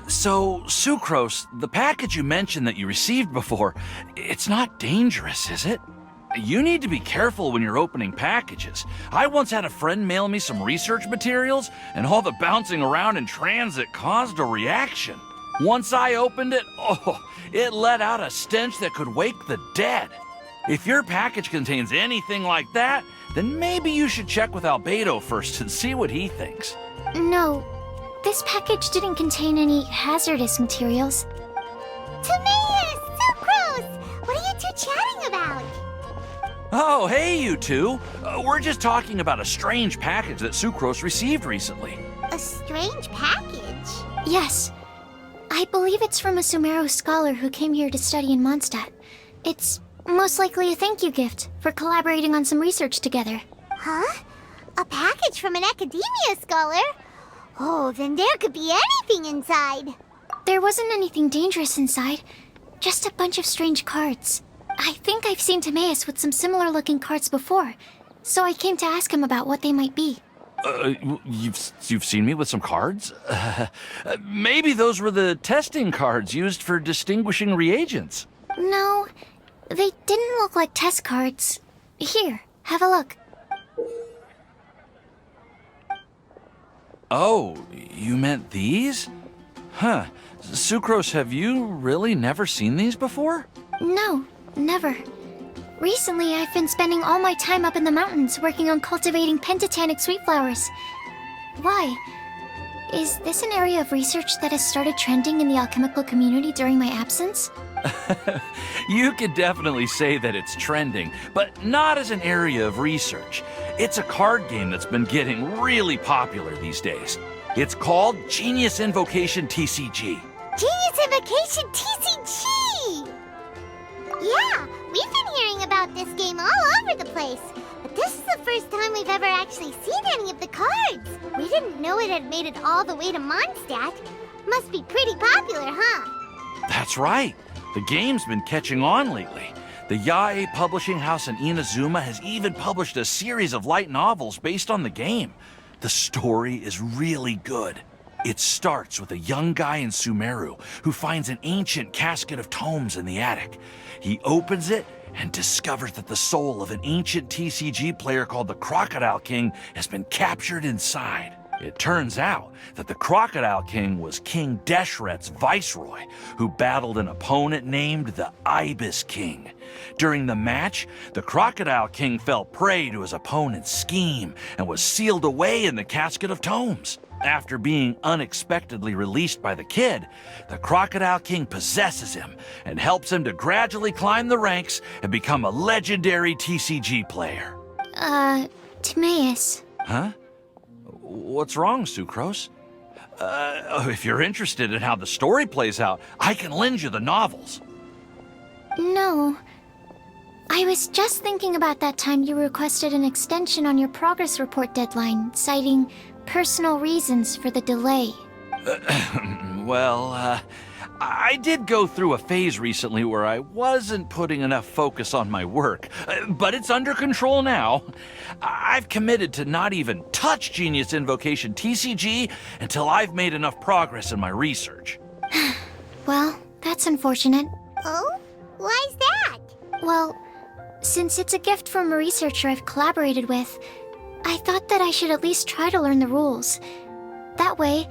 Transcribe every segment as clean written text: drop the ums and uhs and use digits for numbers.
So, Sucrose, the package you mentioned that you received before, it's not dangerous, is it? You need to be careful when you're opening packages. I once had a friend mail me some research materials, and all the bouncing around in transit caused a reaction. Once I opened it, it let out a stench that could wake the dead. If your package contains anything like that, then maybe you should check with Albedo first and see what he thinks. No, this package didn't contain any hazardous materials. Timaeus! Sucrose! What are you two chatting about? Oh, hey, you two. We're just talking about a strange package that Sucrose received recently. A strange package? Yes. I believe it's from a Sumeru scholar who came here to study in Mondstadt. It's most likely a thank you gift for collaborating on some research together. Huh? A package from an academia scholar? Oh, then there could be anything inside. There wasn't anything dangerous inside, just a bunch of strange cards. I think I've seen Timaeus with some similar looking cards before, so I came to ask him about what they might be. You've seen me with some cards? Maybe those were the testing cards used for distinguishing reagents. No, they didn't look like test cards. Here, have a look. Oh, you meant these? Huh. Sucrose, have you really never seen these before? No, never. Recently, I've been spending all my time up in the mountains working on cultivating pentatonic sweet flowers. Why? Is this an area of research that has started trending in the alchemical community during my absence? You could definitely say that it's trending, but not as an area of research. It's a card game that's been getting really popular these days. It's called Genius Invocation TCG. Genius Invocation TCG! Yeah, we've been hearing about this game all over the place. But this is the first time we've ever actually seen any of the cards. We didn't know it had made it all the way to Mondstadt. Must be pretty popular, huh? That's right. The game's been catching on lately. The Yae publishing house in Inazuma has even published a series of light novels based on the game. The story is really good. It starts with a young guy in Sumeru who finds an ancient casket of tomes in the attic. He opens it and discovers that the soul of an ancient TCG player called the Crocodile King has been captured inside. It turns out that the Crocodile King was King Deshret's viceroy, who battled an opponent named the Ibis King. During the match, the Crocodile King fell prey to his opponent's scheme and was sealed away in the casket of tomes. After being unexpectedly released by the kid, the Crocodile King possesses him and helps him to gradually climb the ranks and become a legendary TCG player. Timaeus. Huh? What's wrong, Sucrose? If you're interested in how the story plays out, I can lend you the novels. No. I was just thinking about that time you requested an extension on your progress report deadline, citing personal reasons for the delay. I did go through a phase recently where I wasn't putting enough focus on my work, but it's under control now. I've committed to not even touch Genius Invocation TCG until I've made enough progress in my research. Well, that's unfortunate. Oh? Why's that? Well, since it's a gift from a researcher I've collaborated with, I thought that I should at least try to learn the rules. That way,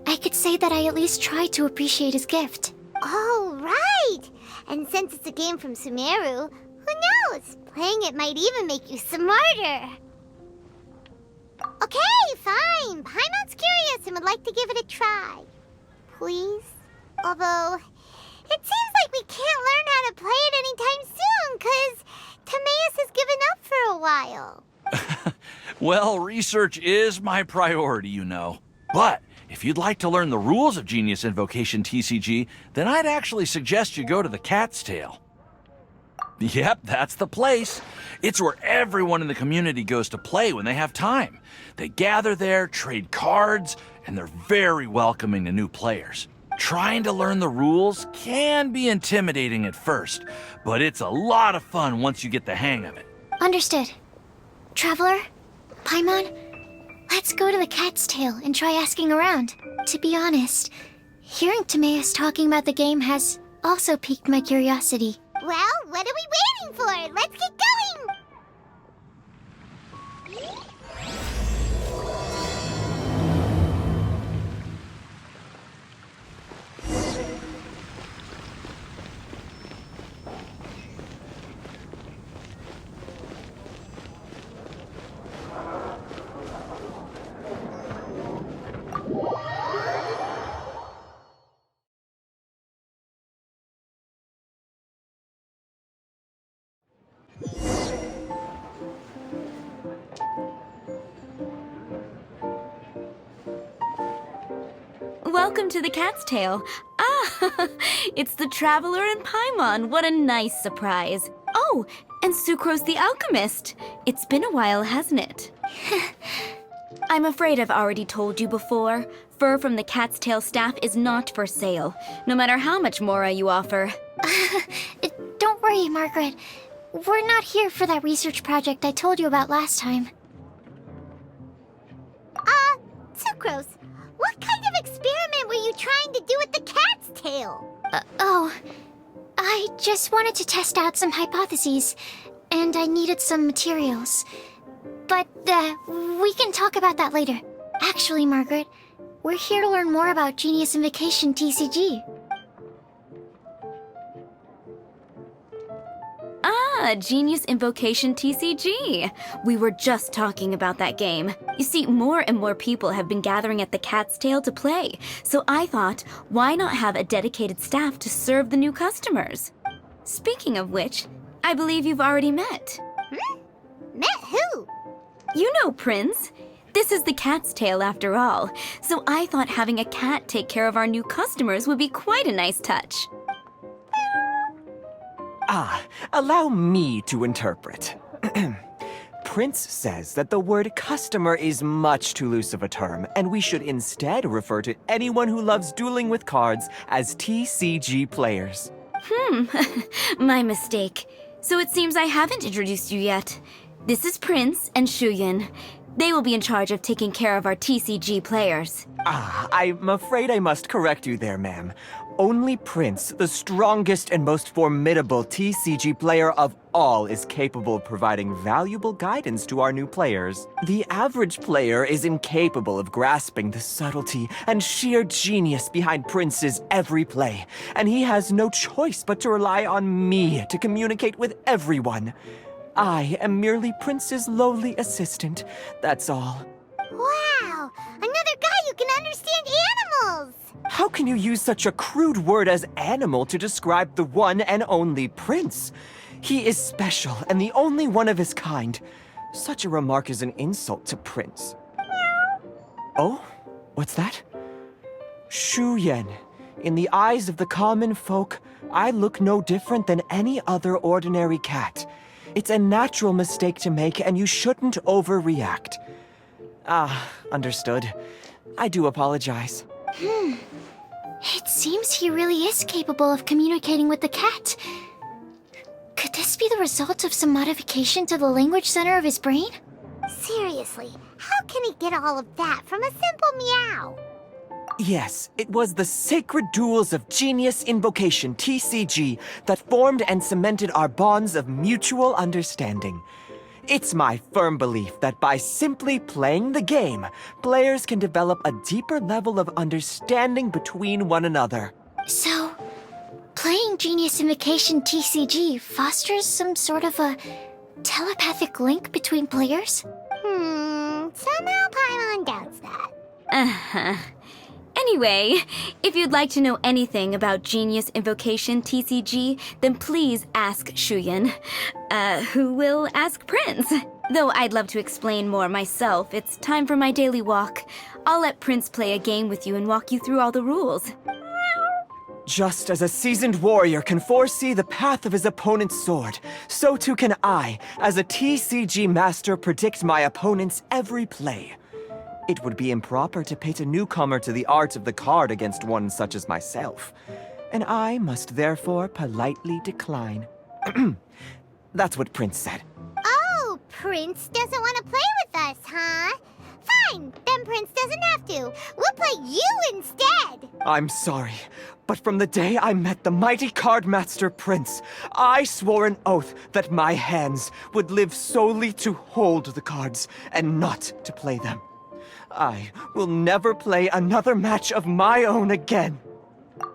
I could say that I at least tried to appreciate his gift. Oh, right! And since it's a game from Sumeru, who knows? Playing it might even make you smarter. Okay, fine. Paimon's curious and would like to give it a try. Please? Although, it seems like we can't learn how to play it anytime soon, 'cause Timaeus has given up for a while. Well, research is my priority, you know. But if you'd like to learn the rules of Genius Invocation TCG, then I'd actually suggest you go to the Cat's Tail. Yep, that's the place. It's where everyone in the community goes to play when they have time. They gather there, trade cards, and they're very welcoming to new players. Trying to learn the rules can be intimidating at first, but it's a lot of fun once you get the hang of it. Understood. Traveler, Paimon, let's go to the Cat's Tail and try asking around. To be honest, Hearing Timaeus talking about the game has also piqued my curiosity. Well, what are we waiting for? Let's get going! Welcome to the Cat's Tail. Ah, it's the Traveler and Paimon. What a nice surprise. Oh, and Sucrose the Alchemist. It's been a while, hasn't it? I'm afraid I've already told you before. Fur from the Cat's Tail staff is not for sale, no matter how much Mora you offer. Don't worry, Margaret. We're not here for that research project I told you about last time. Sucrose, what kind of experiment were you trying to do with the cat's tail? I just wanted to test out some hypotheses, and I needed some materials. But, we can talk about that later. Actually, Margaret, we're here to learn more about Genius Invocation TCG. Ah, Genius Invocation TCG. We were just talking about that game. You see, more and more people have been gathering at the Cat's Tail to play, so I thought, why not have a dedicated staff to serve the new customers? Speaking of which, I believe you've already met. Met who? You know Prince. This is the Cat's Tail after all, so I thought having a cat take care of our new customers would be quite a nice touch. Allow me to interpret. Prince says that the word customer is much too loose of a term, and we should instead refer to anyone who loves dueling with cards as TCG players. My mistake. So it seems I haven't introduced you yet. This is Prince and Shuyan. They will be in charge of taking care of our TCG players. I'm afraid I must correct you there, ma'am. Only Prince, the strongest and most formidable TCG player of all, is capable of providing valuable guidance to our new players. The average player is incapable of grasping the subtlety and sheer genius behind Prince's every play, and he has no choice but to rely on me to communicate with everyone. I am merely Prince's lowly assistant, that's all. Wow! Another guy who can understand animals! How can you use such a crude word as animal to describe the one and only Prince? He is special and the only one of his kind. Such a remark is an insult to Prince. Oh? What's that? Shuyan. In the eyes of the common folk, I look no different than any other ordinary cat. It's a natural mistake to make, and you shouldn't overreact. Understood. I do apologize. It seems he really is capable of communicating with the cat. Could this be the result of some modification to the language center of his brain? Seriously, how can he get all of that from a simple meow? Yes, it was the sacred duels of Genius Invocation, TCG, that formed and cemented our bonds of mutual understanding. It's my firm belief that by simply playing the game, players can develop a deeper level of understanding between one another. So, playing Genius Invocation TCG fosters some sort of a telepathic link between players? Somehow Paimon doubts that. Anyway, if you'd like to know anything about Genius Invocation TCG, then please ask Shuyan, who will ask Prince. Though I'd love to explain more myself, it's time for my daily walk. I'll let Prince play a game with you and walk you through all the rules. Just as a seasoned warrior can foresee the path of his opponent's sword, so too can I, as a TCG master, predict my opponent's every play. It would be improper to pit a newcomer to the art of the card against one such as myself, and I must therefore politely decline. That's what Prince said. Oh, Prince doesn't want to play with us, huh? Fine, then Prince doesn't have to. We'll play you instead. I'm sorry, but from the day I met the mighty Cardmaster Prince, I swore an oath that my hands would live solely to hold the cards and not to play them. I will never play another match of my own again.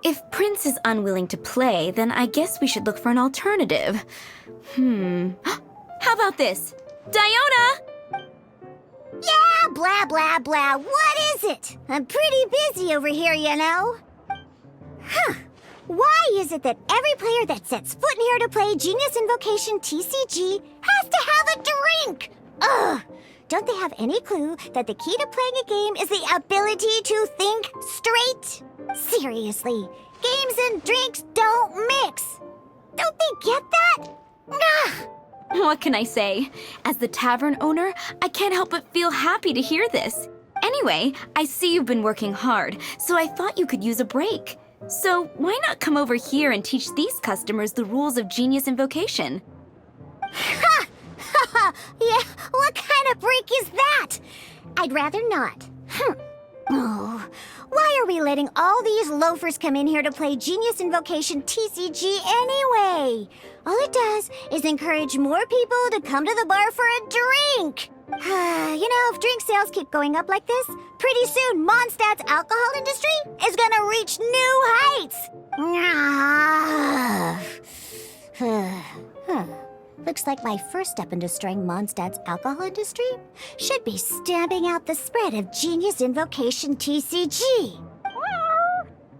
If Prince is unwilling to play, then I guess we should look for an alternative. How about this? Diona! Yeah, blah, blah, blah. What is it? I'm pretty busy over here, you know. Why is it that every player that sets foot in here to play Genius Invocation TCG has to have a drink? Ugh! Don't they have any clue that the key to playing a game is the ability to think straight? Seriously, games and drinks don't mix. Don't they get that? Ugh! What can I say? As the tavern owner, I can't help but feel happy to hear this. Anyway, I see you've been working hard, so I thought you could use a break. So why not come over here and teach these customers the rules of Genius Invocation? Ha! Yeah, what kind of break is that? I'd rather not. Oh, why are we letting all these loafers come in here to play Genius Invocation TCG anyway? All it does is encourage more people to come to the bar for a drink. You know, if drink sales keep going up like this, pretty soon Mondstadt's alcohol industry is gonna reach new heights. Looks like my first step in destroying Mondstadt's alcohol industry should be stamping out the spread of Genius Invocation TCG.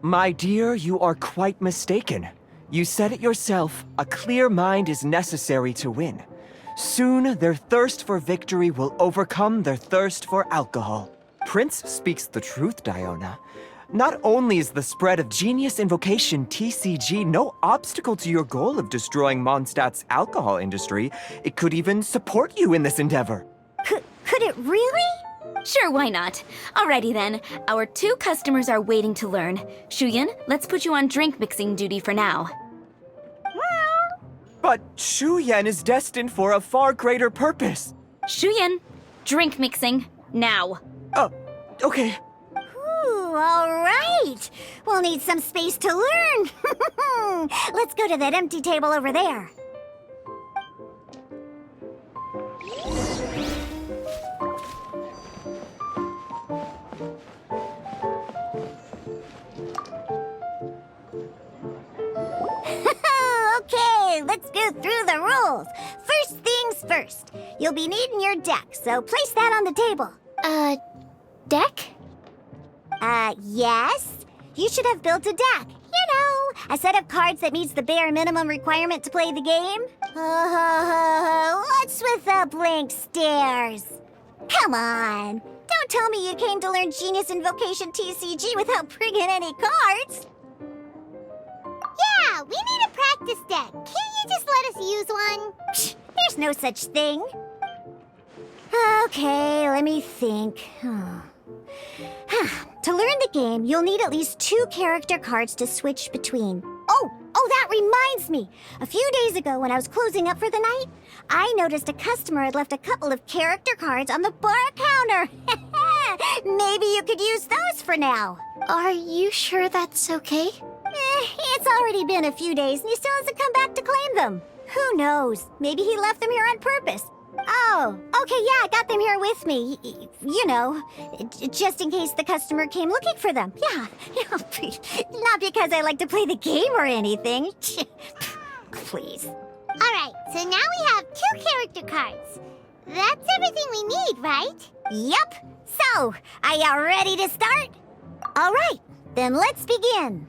My dear, you are quite mistaken. You said it yourself, a clear mind is necessary to win. Soon, their thirst for victory will overcome their thirst for alcohol. Prince speaks the truth, Diona. Not only is the spread of Genius Invocation TCG no obstacle to your goal of destroying Mondstadt's alcohol industry, it could even support you in this endeavor. Could it really? Sure, why not? Alrighty then, our 2 customers are waiting to learn. Shuyan, let's put you on drink mixing duty for now. But Shu Yan is destined for a far greater purpose. Shuyan, drink mixing, now. Okay. Ooh, all right. We'll need some space to learn. Let's go to that empty table over there. Okay, let's go through the rules. First things first. You'll be needing your deck, so place that on the table. Deck? Yes. You should have built a deck. You know, a set of cards that meets the bare minimum requirement to play the game. What's with the blank stares? Come on. Don't tell me you came to learn Genius Invocation TCG without bringing any cards. Yeah, we need a practice deck. Can't you just let us use one? Psh, there's no such thing. Okay, let me think. To learn the game, you'll need at least 2 character cards to switch between. Oh, that reminds me. A few days ago, when I was closing up for the night, I noticed a customer had left a couple of character cards on the bar counter. Maybe you could use those for now. Are you sure that's okay? It's already been a few days and he still hasn't come back to claim them. Who knows? Maybe he left them here on purpose. Oh, okay, yeah, I got them here with me. You know, just in case the customer came looking for them. Yeah, not because I like to play the game or anything. Please. All right, so now we have 2 character cards. That's everything we need, right? Yep. So, are you ready to start? All right, then let's begin.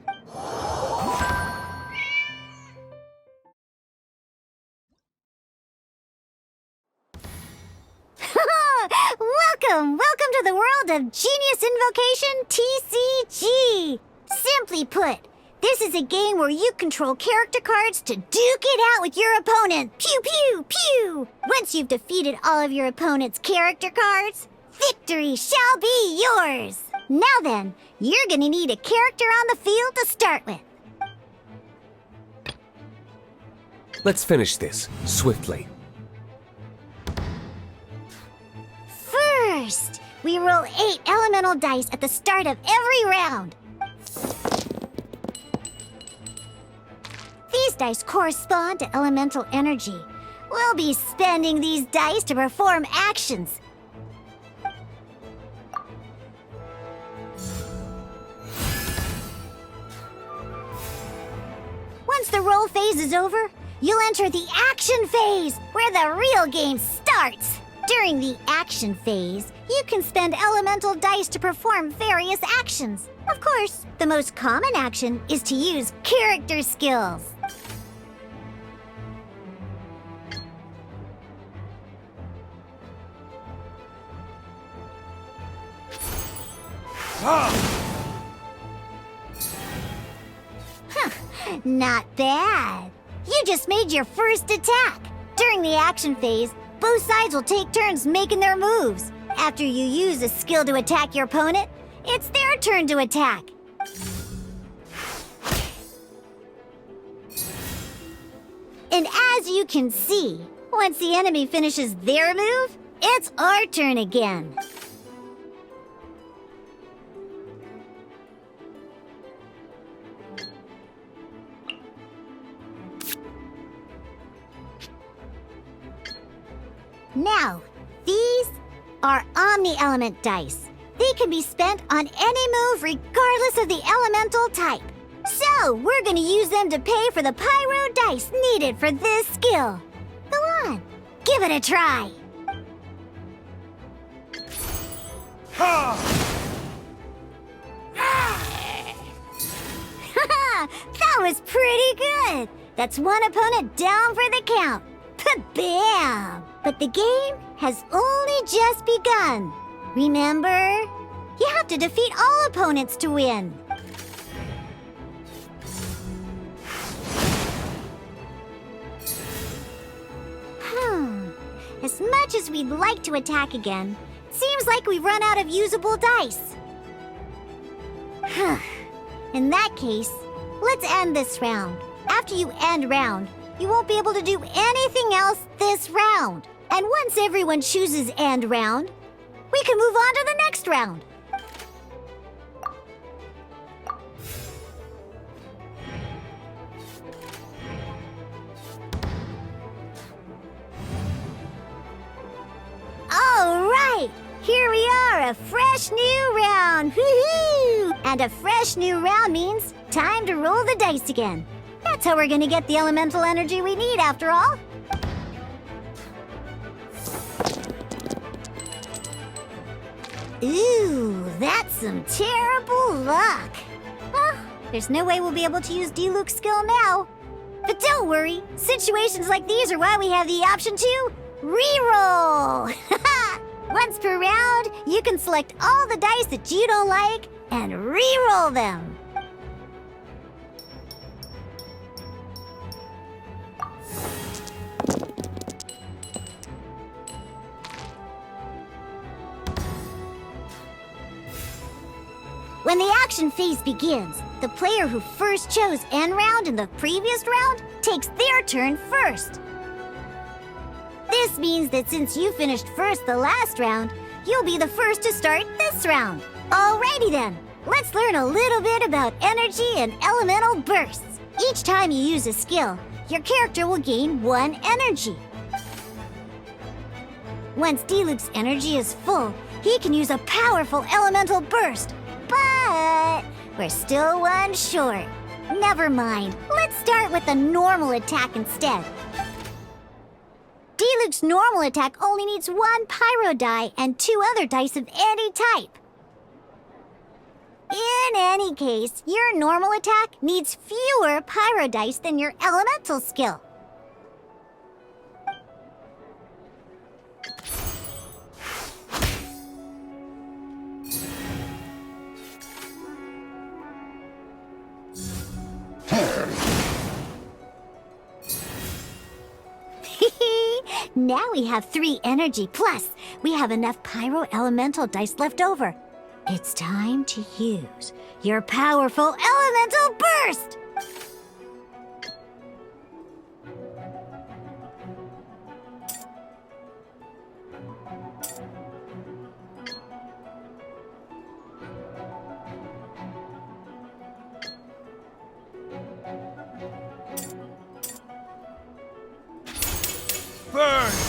Welcome to the world of Genius Invocation TCG. Simply put, this is a game where you control character cards to duke it out with your opponent. Pew, pew, pew. Once you've defeated all of your opponent's character cards, victory shall be yours. Now then, you're gonna need a character on the field to start with. Let's finish this swiftly. First, we roll 8 elemental dice at the start of every round. dice correspond to elemental energy. We'll be spending these dice to perform actions. Once the roll phase is over, you'll enter the action phase, where the real game starts. During the action phase, you can spend elemental dice to perform various actions. Of course, the most common action is to use character skills. Not bad. You just made your first attack. During the action phase, both sides will take turns making their moves. After you use a skill to attack your opponent, it's their turn to attack. And as you can see, once the enemy finishes their move, it's our turn again. Now, these are Omni-Element dice. They can be spent on any move regardless of the elemental type. So, we're gonna use them to pay for the pyro dice needed for this skill. Go on, give it a try. That was pretty good. That's one opponent down for the count. Bam! But the game has only just begun. Remember? You have to defeat all opponents to win. As much as we'd like to attack again, seems like we've run out of usable dice. In that case, let's end this round. After you end round, you won't be able to do anything else this round. And once everyone chooses end round, we can move on to the next round. All right, here we are, a fresh new round. Woohoo! And a fresh new round means time to roll the dice again. That's how we're gonna get the elemental energy we need, after all. Ooh, that's some terrible luck. Well, there's no way we'll be able to use Diluc's skill now. But don't worry, situations like these are why we have the option to reroll. Once per round, you can select all the dice that you don't like and reroll them. When the action phase begins, the player who first chose end round in the previous round takes their turn first. This means that since you finished first the last round, you'll be the first to start this round. Alrighty then, let's learn a little bit about energy and elemental bursts. Each time you use a skill, your character will gain 1 energy. Once Diluc's energy is full, he can use a powerful elemental burst. But we're still 1 short. Never mind. Let's start with a normal attack instead. Diluc's normal attack only needs 1 pyro die and 2 other dice of any type. In any case, your normal attack needs fewer pyro dice than your elemental skill. Now we have 3 energy, plus we have enough pyro elemental dice left over. It's time to use your powerful elemental burst! burn!